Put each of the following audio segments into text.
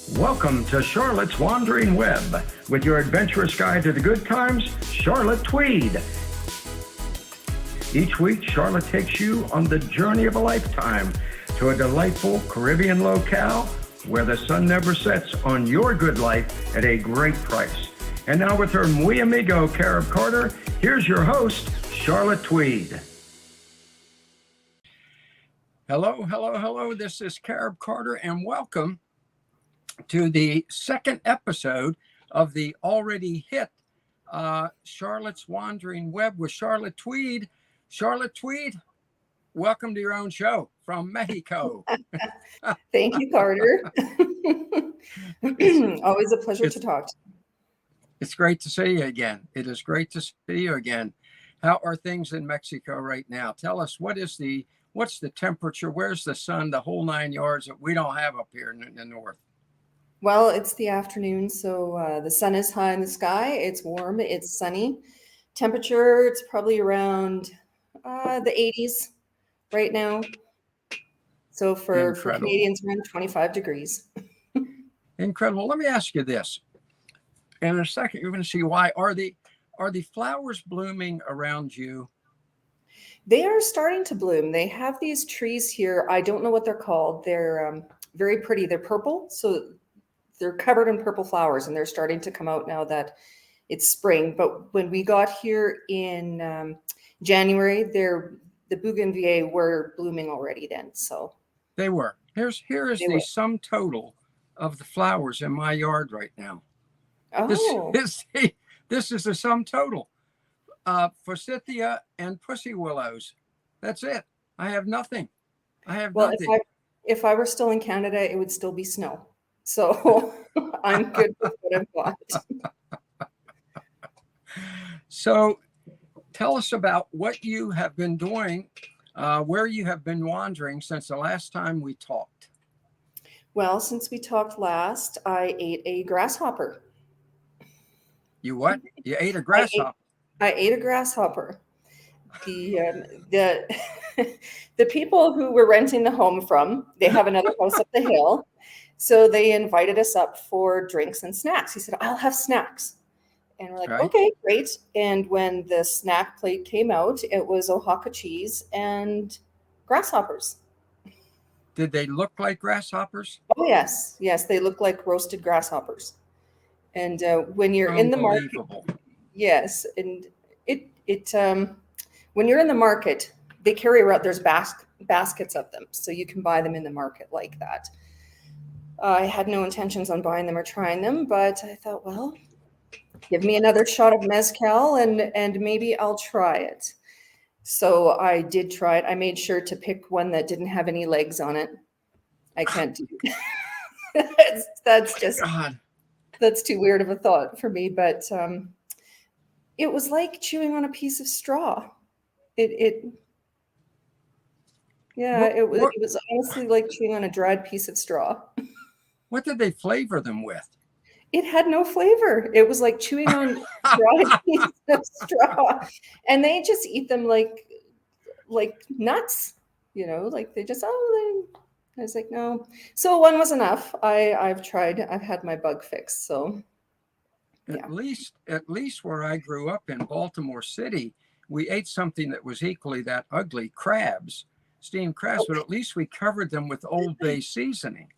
Welcome to Charlotte's Wandering Web with your adventurous guide to the good times, Charlotte Tweed. Each week, Charlotte takes you on the journey of a lifetime to a delightful Caribbean locale where the sun never sets on your good life at a great price. And now with her muy amigo, Carib Carter, here's your host, Charlotte Tweed. Hello. This is Carib Carter, and welcome to the second episode of the already hit Charlotte's Wandering Web with Charlotte Tweed. Charlotte Tweed, welcome to your own show from Mexico. Thank you, Carter. Always a pleasure to talk to you. It's great to see you again. It is great to see you again. How are things in Mexico right now? Tell us, what's the temperature? Where's the sun? The whole 9 yards that we don't have up here in the north. Well, it's the afternoon, so the sun is high in the sky. It's warm. It's sunny. Temperature, it's probably around the 80s right now. So for Canadians, around 25 degrees. Incredible. Let me ask you this. In a second, you're going to see why. Are the flowers blooming around you? They are starting to bloom. They have these trees here. I don't know what they're called. They're very pretty. They're purple, so they're covered in purple flowers, and they're starting to come out now that it's spring. But when we got here in January, the bougainvillea were blooming already then. So they were. Here is the sum total of the flowers in my yard right now. Oh, this is the sum total. Forsythia and pussy willows. That's it. I have nothing. Nothing. If I were still in Canada, it would still be snow. So I'm good with what I've got. So tell us about what you have been doing, where you have been wandering since the last time we talked. Well, since we talked last, I ate a grasshopper. You what? You ate a grasshopper? I ate a grasshopper. The the people who we're renting the home from, they have another house up the hill. So they invited us up for drinks and snacks. He said, I'll have snacks. And we're like, right. Okay, great. And when the snack plate came out, it was Oaxaca cheese and grasshoppers. Did they look like grasshoppers? Oh, yes. Yes, they look like roasted grasshoppers. And when you're in the market, yes, and it when you're in the market, they carry around, there's baskets of them, so you can buy them in the market like that. I had no intentions on buying them or trying them, but I thought, well, give me another shot of mezcal and maybe I'll try it. So I did try it. I made sure to pick one that didn't have any legs on it. I can't do it. That's just God. That's too weird of a thought for me, but it was like chewing on a piece of straw. It was honestly like chewing on a dried piece of straw. What did they flavor them with? It had no flavor. It was like chewing on dried piece of straw, and they just eat them like nuts, like they just I was like, no. So one was enough. I've had my bug fixed. So yeah. At least where I grew up in Baltimore City, we ate something that was equally that ugly, crabs, steamed crabs, but at least we covered them with Old Bay seasoning.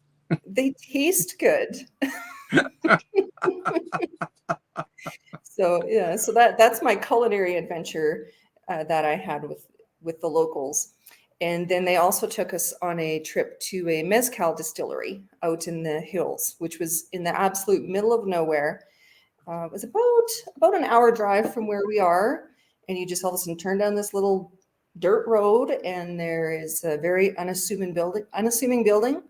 They taste good. So that's my culinary adventure that I had with the locals. And then they also took us on a trip to a Mezcal Distillery out in the hills, which was in the absolute middle of nowhere. It was about an hour drive from where we are. And you just all of a sudden turn down this little dirt road, and there is a very unassuming building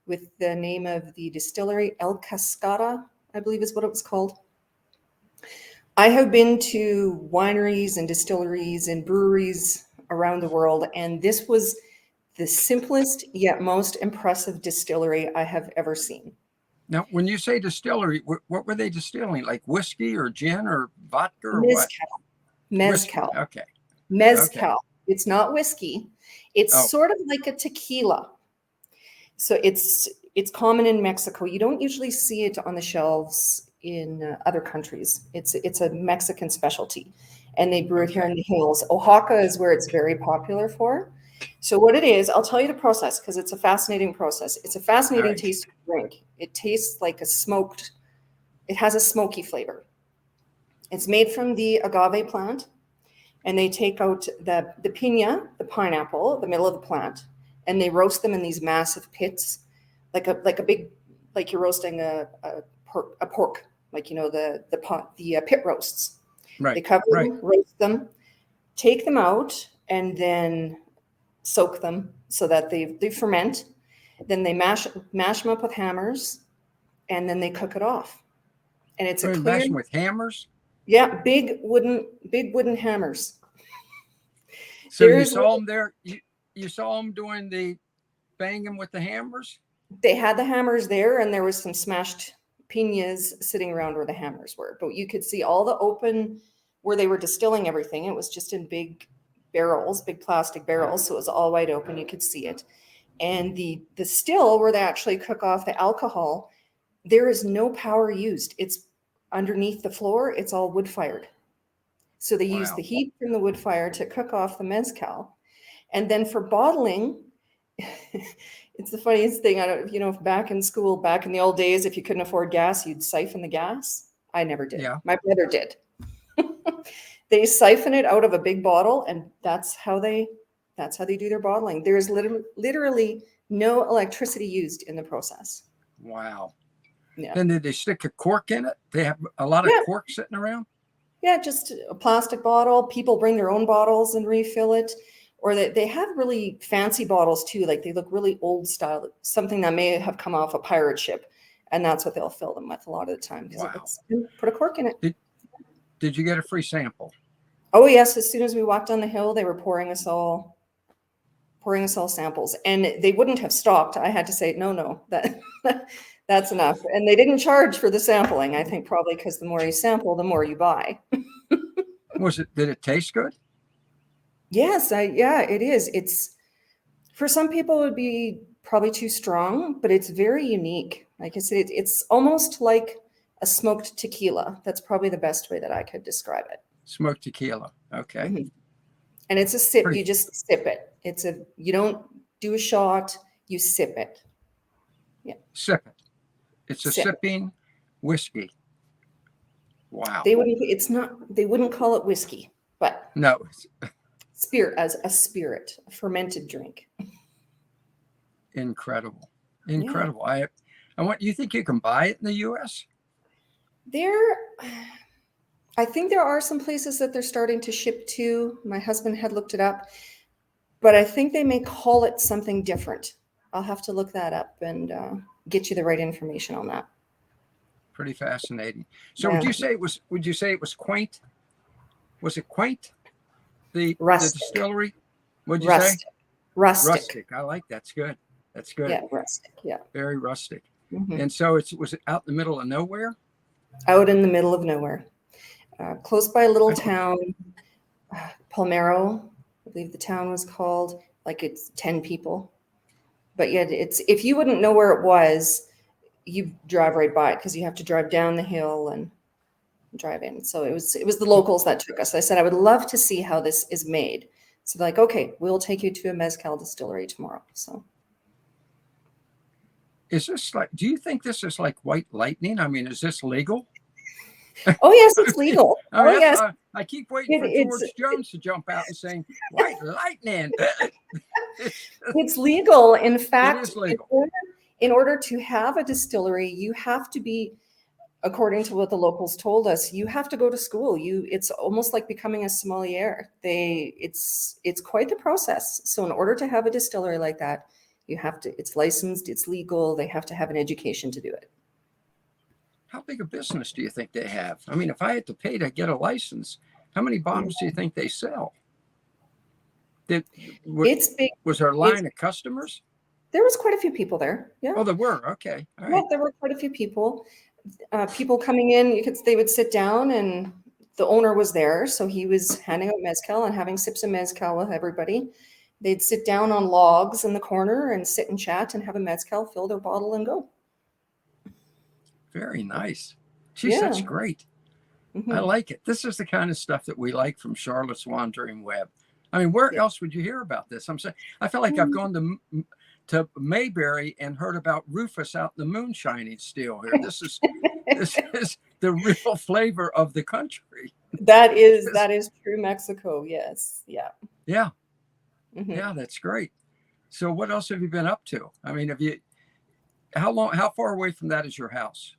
with the name of the distillery, El Cascada, I believe is what it was called. I have been to wineries and distilleries and breweries around the world, and this was the simplest yet most impressive distillery I have ever seen. Now, when you say distillery, what were they distilling? Like whiskey or gin or vodka or Mezcal. what? Mezcal. Whiskey. Okay. Mezcal. Okay. It's not whiskey. It's sort of like a tequila. So it's It's common in Mexico. You don't usually see it on the shelves in other countries. It's a Mexican specialty, and they brew it here in the hills. Oaxaca is where it's very popular for. So what it is, I'll tell you the process because it's a fascinating process. It's a fascinating tasting drink. It tastes like it has a smoky flavor. It's made from the agave plant, and they take out the piña, the pineapple, the middle of the plant, and they roast them in these massive pits, like a big, like you're roasting a pork, like the pit roasts. Right. They cover them, roast them, take them out, and then soak them so that they ferment. Then they mash them up with hammers, and then they cook it off. And it's a clear. Mash them with hammers. Yeah, big wooden hammers. So you saw them there. You saw them doing the banging with the hammers. They had the hammers there, and there was some smashed piñas sitting around where the hammers were. But you could see all the open where they were distilling everything. It was just in big barrels, big plastic barrels, so it was all wide open. You could see it. And the still where they actually cook off the alcohol, there is no power used. It's underneath the floor. It's all wood fired. So they use the heat from the wood fire to cook off the mezcal. And then for bottling, it's the funniest thing. I don't, if back in school, back in the old days, if you couldn't afford gas, you'd siphon the gas. I never did. Yeah. My brother did. They siphon it out of a big bottle, and that's how they do their bottling. There is literally no electricity used in the process. Wow. Yeah. Then did they stick a cork in it? They have a lot of cork sitting around? Yeah, just a plastic bottle. People bring their own bottles and refill it. Or they have really fancy bottles too. Like they look really old style, something that may have come off a pirate ship. And that's what they'll fill them with a lot of the time. Wow. Put a cork in it. Did you get a free sample? Oh yes. As soon as we walked down the hill, they were pouring us all samples. And they wouldn't have stopped. I had to say, no, that's enough. And they didn't charge for the sampling. I think probably because the more you sample, the more you buy. Did it taste good? Yes, it is. It's for some people it would be probably too strong, but it's very unique. Like I said, it's almost like a smoked tequila. That's probably the best way that I could describe it. Smoked tequila. Okay. Mm-hmm. And it's a sip. You just sip it. You don't do a shot. You sip it. Yeah. Sip it. It's a sipping whiskey. Wow. They wouldn't call it whiskey, but no. Spirit, a fermented drink. Incredible. Yeah. You think you can buy it in the US? I think there are some places that they're starting to ship to. My husband had looked it up, but I think they may call it something different. I'll have to look that up and get you the right information on that. Pretty fascinating. So would you say it was quaint? Was it quaint? The distillery? What'd you say? Rustic. I like that's good. That's good. Yeah, rustic. Yeah. Very rustic. Mm-hmm. And so was it out in the middle of nowhere? Out in the middle of nowhere. Close by a little town, Palmero, I believe the town was called. Like it's 10 people. But yet if you wouldn't know where it was, you drive right by it because you have to drive down the hill and drive in. So it was the locals that took us. I said, I would love to see how this is made. So they're like, okay, we'll take you to a Mezcal Distillery tomorrow. So do you think this is like white lightning? I mean, is this legal? Oh yes, it's legal. Yes. I keep waiting for George Jones to jump out and saying white lightning. It's legal. In fact, it is legal. In order to have a distillery, you have to be, according to what the locals told us, you have to go to school. It's almost like becoming a sommelier. It's quite the process. So in order to have a distillery like that, it's licensed, it's legal. They have to have an education to do it. How big a business do you think they have? I mean, if I had to pay to get a license, how many bottles do you think they sell? It's big. Was there a line of customers? There was quite a few people there. Yeah. Oh, there were. Okay. All right. Yeah, there were quite a few people. People coming in, they would sit down, and the owner was there, so he was handing out mezcal and having sips of mezcal with everybody. They'd sit down on logs in the corner and sit and chat and have a mezcal, fill their bottle, and go. Very nice. Geez, Yeah. that's great. I Mm-hmm. like it. This is the kind of stuff that we like from Charlotte's Wandering Web. I mean, where else would you hear about this? I'm saying, I feel like I've gone to Mayberry and heard about Rufus out in the moonshining still here. This is the real flavor of the country. That is true Mexico. Yes. Yeah. Yeah, Mm-hmm. yeah, that's great. So, what else have you been up to? I mean, how far away from that is your house?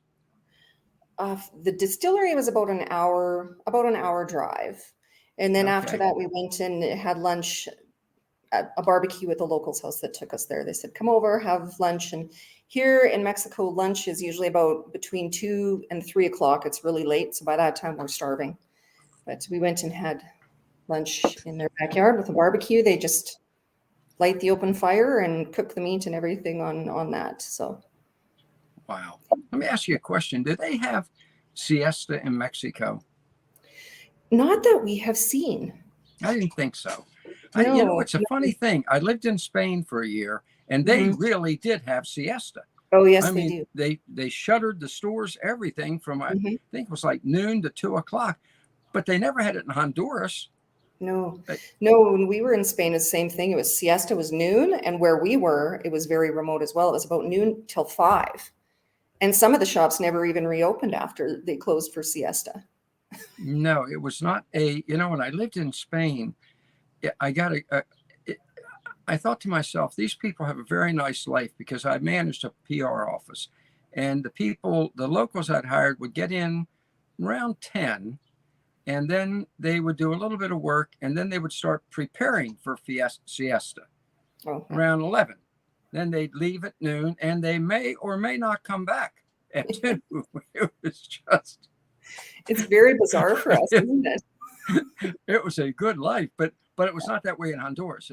The distillery was about an hour drive. And then after Okay. that, we went and had lunch at a barbecue at the locals' house that took us there. They said, come over, have lunch. And here in Mexico, lunch is usually about between 2 and 3 o'clock. It's really late. So by that time, we're starving. But we went and had lunch in their backyard with a barbecue. They just light the open fire and cook the meat and everything on that. So, Wow. Let me ask you a question. Do they have siesta in Mexico? not that we have seen. I didn't think so. No. It's a funny thing. I lived in Spain for a year, and they Mhm. really did have siesta. Oh, yes, I they mean, do. they shuttered the stores, everything from I Mhm. think it was like noon to 2 o'clock, but they never had it in Honduras. No, But, no. When we were in Spain, it's the same thing. It was siesta was noon, and where we were, it was very remote as well. It was about noon till 5, and some of the shops never even reopened after they closed for siesta. no, it was not when I lived in Spain, I got I thought to myself, these people have a very nice life because I managed a PR office, and the locals I'd hired would get in around 10, and then they would do a little bit of work, and then they would start preparing for siesta Okay. around 11. Then they'd leave at noon, and they may or may not come back at 2. It was just, It's very bizarre for us, isn't it? it was a good life, but it was not that way in Honduras.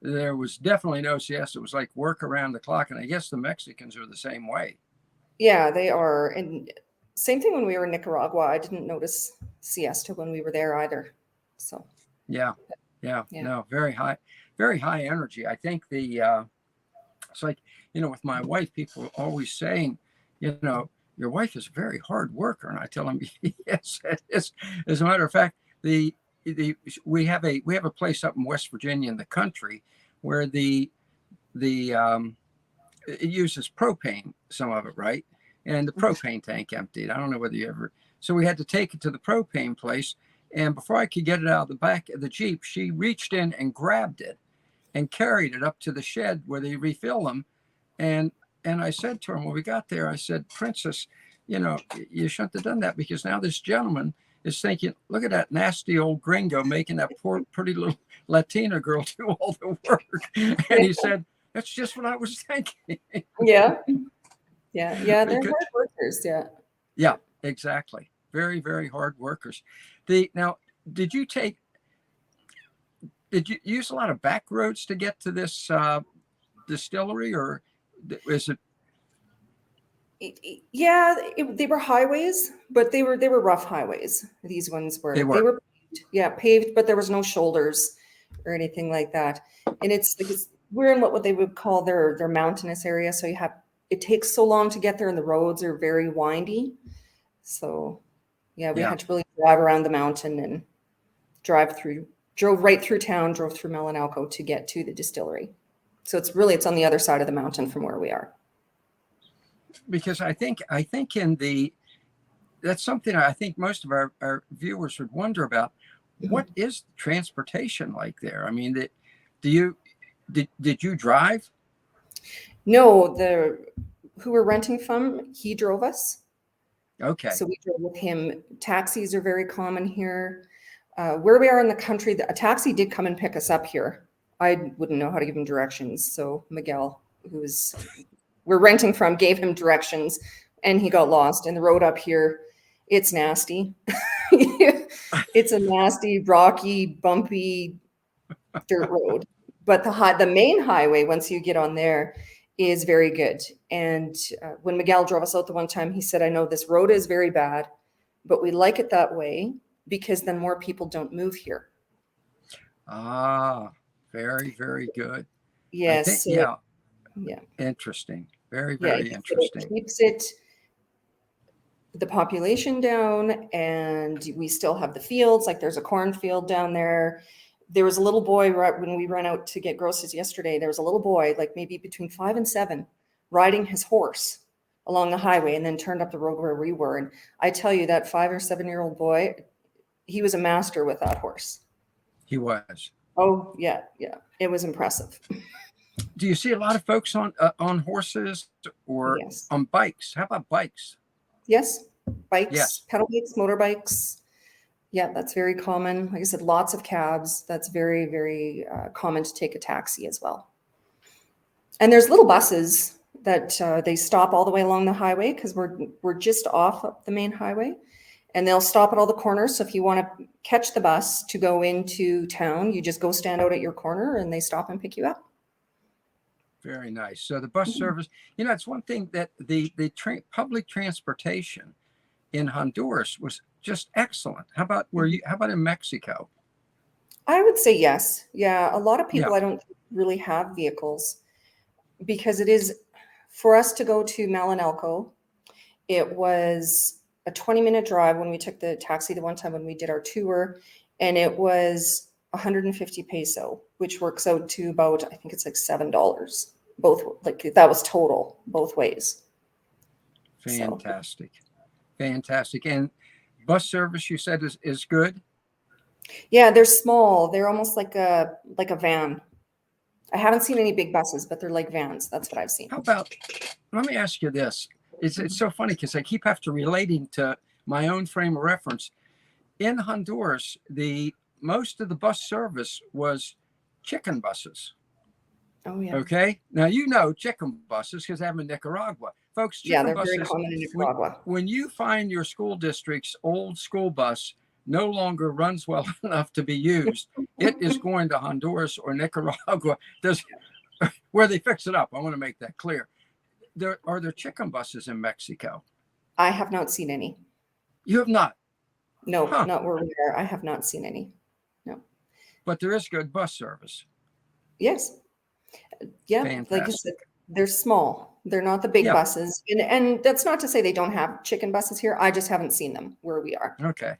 There was definitely no siesta. It was like work around the clock, and I guess the Mexicans are the same way. Yeah, they are. And same thing when we were in Nicaragua. I didn't notice siesta when we were there either. So, Yeah, yeah, yeah. no, very high energy. I think it's like, with my wife, people are always saying, your wife is a very hard worker, and I tell them, yes, it is. As a matter of fact, we have a place up in West Virginia in the country where the it uses propane, some of it, right? And the propane tank emptied. I don't know whether you ever. So we had to take it to the propane place, and before I could get it out of the back of the Jeep, she reached in and grabbed it and carried it up to the shed where they refill them. And I said to her when we got there, I said, Princess, you shouldn't have done that, because now this gentleman is thinking, look at that nasty old gringo making that poor, pretty little Latina girl do all the work. And he said, that's just what I was thinking. Yeah. Yeah. Yeah. They're Because, hard workers. Yeah. yeah, exactly. Very, very hard workers. Now, did you use a lot of back roads to get to this distillery, or is it? Yeah, they were highways, but they were rough highways. These ones They they were. were paved, yeah, paved, but there was no shoulders or anything like that. And it's because we're in what they would call their mountainous area, so it takes so long to get there, and the roads are very windy. So yeah, we Yeah. had to really drive around the mountain and drove right through town, drove through Melanalco to get to the distillery. So it's on the other side of the mountain from where we are. Because I think that's something I think most of our viewers would wonder about. What is transportation like there? I mean, did you drive? No, who we're renting from, he drove us. Okay. So we drove with him. Taxis are very common here. Where we are in the country, a taxi did come and pick us up here. I wouldn't know how to give him directions. So Miguel, we're renting from, gave him directions, and he got lost. And the road up here, it's nasty. It's a nasty, rocky, bumpy dirt road. But the main highway, once you get on there, is very good. And when Miguel drove us out the one time, he said, I know this road is very bad, but we like it that way because then more people don't move here. Ah, Very, very good. I think, Yes. So yeah, yeah. interesting. Very, Yeah. very It interesting. keeps the population down, and we still have the fields. Like there's a cornfield down there. There was a little boy right when we ran out to get groceries yesterday. There was a little boy, like maybe between 5 and 7, riding his horse along the highway and then turned up the road where we were. And I tell you, that 5 or 7-year-old boy, he was a master with that horse. He was. Oh, yeah, yeah. It was impressive. Do you see a lot of folks on horses or Yes. on bikes? How about bikes? Yes. Bikes, Yes. pedal bikes, motorbikes. Yeah, that's very common. Like I said, lots of cabs. That's very, very common to take a taxi as well. And there's little buses that they stop all the way along the highway because we're just off the main highway, and they'll stop at all the corners. So if you want to catch the bus to go into town, you just go stand out at your corner, and they stop and pick you up. Very nice. So the bus service, it's one thing that the public transportation in Honduras was just excellent. How about how about in Mexico? I would say yes. Yeah, a lot of people Yeah. I don't really have vehicles because it is for us to go to Malinalco. It was a 20-minute drive when we took the taxi the one time when we did our tour, and it was 150 peso, which works out to about, I think it's like $7. Both, like that was total both ways. Fantastic. Fantastic. And bus service, you said, is good? Yeah, they're small. They're almost like a van. I haven't seen any big buses, but they're like vans. That's what I've seen. How about, let me ask you this. It's so funny because I keep having to relating to my own frame of reference. In Honduras, most of the bus service was chicken buses. Oh, yeah. Okay. Now, chicken buses because I'm in Nicaragua. Folks, Yeah, chicken they're buses, very common in Nicaragua. when you find your school district's old school bus no longer runs well enough to be used, it is going to Honduras or Nicaragua where they fix it up. I want to make that clear. Are there chicken buses in Mexico? I have not seen any. You have not? No, not where we are. I have not seen any. No. But there is good bus service. Yes. Yeah. Fantastic. Like I said, they're small. They're not the big buses. And that's not to say they don't have chicken buses here. I just haven't seen them where we are. Okay.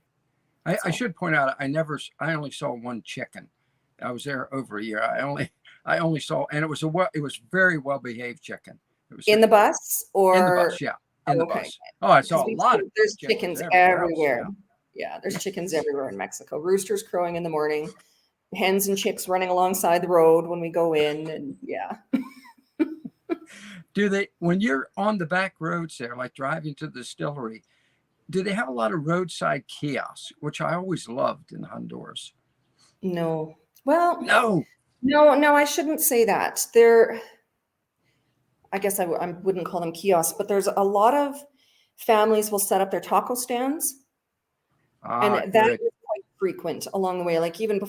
I should point out, I only saw one chicken. I was there over a year. I only saw, and it was very well behaved chicken. It was in the bus or in the bus, yeah. In the bus. Oh, I saw a lot of there's chickens everywhere. Yeah, there's chickens everywhere in Mexico. Roosters crowing in the morning, hens and chicks running alongside the road when we go in, and yeah. When you're on the back roads there, like driving to the distillery, do they have a lot of roadside kiosks, which I always loved in Honduras? No. Well, no, I shouldn't say that. I guess I wouldn't call them kiosks, but there's a lot of families will set up their taco stands. And that is quite frequent along the way. Like even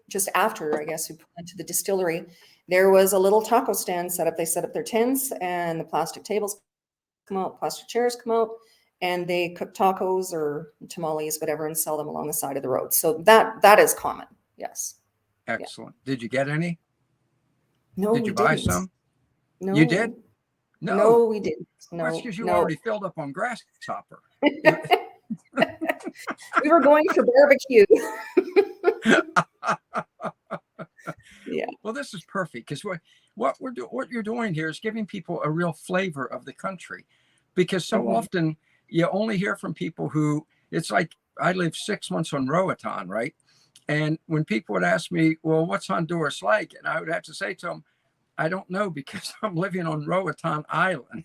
just after, I guess, we pulled into the distillery, there was a little taco stand set up. They set up their tents and the plastic tables come out, plastic chairs come out, and they cook tacos or tamales, whatever, and sell them along the side of the road. So that is common. Yes. Excellent. Yeah. Did you get any? No, did you buy some? No. You did? No, we didn't. No. That's because you already filled up on Grasshopper. We were going for barbecue. Yeah. Well, this is perfect because what you're doing here is giving people a real flavor of the country, because so often you only hear from people who, it's like I lived 6 months on Roatan, right? And when people would ask me, well, what's Honduras like? And I would have to say to them, I don't know, because I'm living on Roatan Island.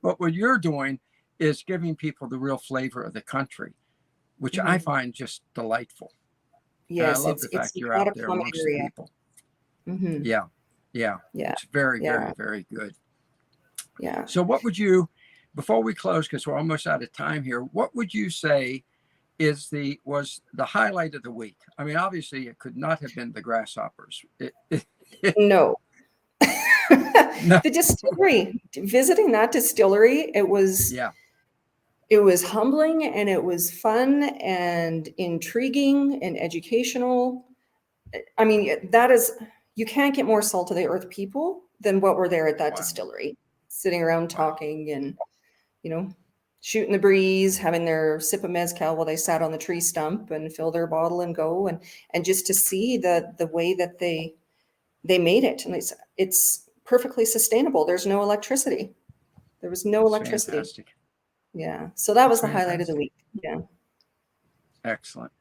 But what you're doing is giving people the real flavor of the country, which I find just delightful. Yes, and I love the fact you're out there amongst the people. Yeah. It's very, very, very good. Yeah. So what would you, before we close, because we're almost out of time here, what would you say was the highlight of the week? I mean, obviously it could not have been the Grasshoppers. No. The distillery, visiting that distillery, it was humbling and it was fun and intriguing and educational. I mean, that is, you can't get more salt of the earth people than what were there at that Wow. distillery, sitting around Wow. talking and, you know, shooting the breeze, having their sip of mezcal while they sat on the tree stump and fill their bottle and go. And just to see the way that they made it. And it's perfectly sustainable. There's no electricity. There was no That's electricity. fantastic. Yeah. So that was That's the highlight of the fantastic. week. Yeah. Excellent.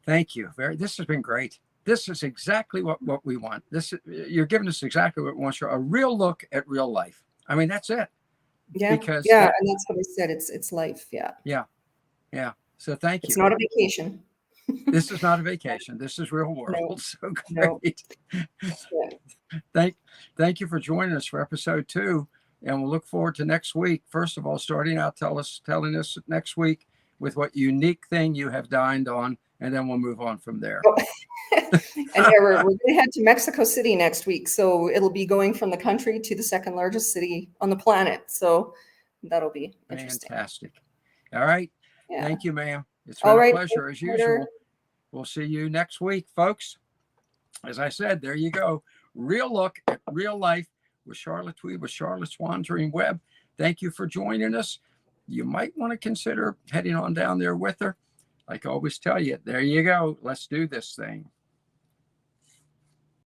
Thank you. This has been great. This is exactly what we want. You're giving us exactly what we want. A real look at real life. I mean, that's it. Yeah. Because yeah. And that's what I said. It's life. Yeah. Yeah. Yeah. So thank you. It's not a vacation. This is not a vacation. This is real world. No, So no. great. Yeah. Thank you for joining us for episode 2. And we'll look forward to next week. First of all, starting out telling us next week with what unique thing you have dined on, and then we'll move on from there. Oh. And yeah, we're going to head to Mexico City next week. So it'll be going from the country to the second largest city on the planet. So that'll be interesting. Fantastic. All right. Yeah. Thank you, ma'am. It's been a pleasure as usual. We'll see you next week, folks. As I said, there you go. Real look at real life with Charlotte Tweed with Charlotte's Wandering Web. Thank you for joining us. You might want to consider heading on down there with her. Like I always tell you, there you go. Let's do this thing.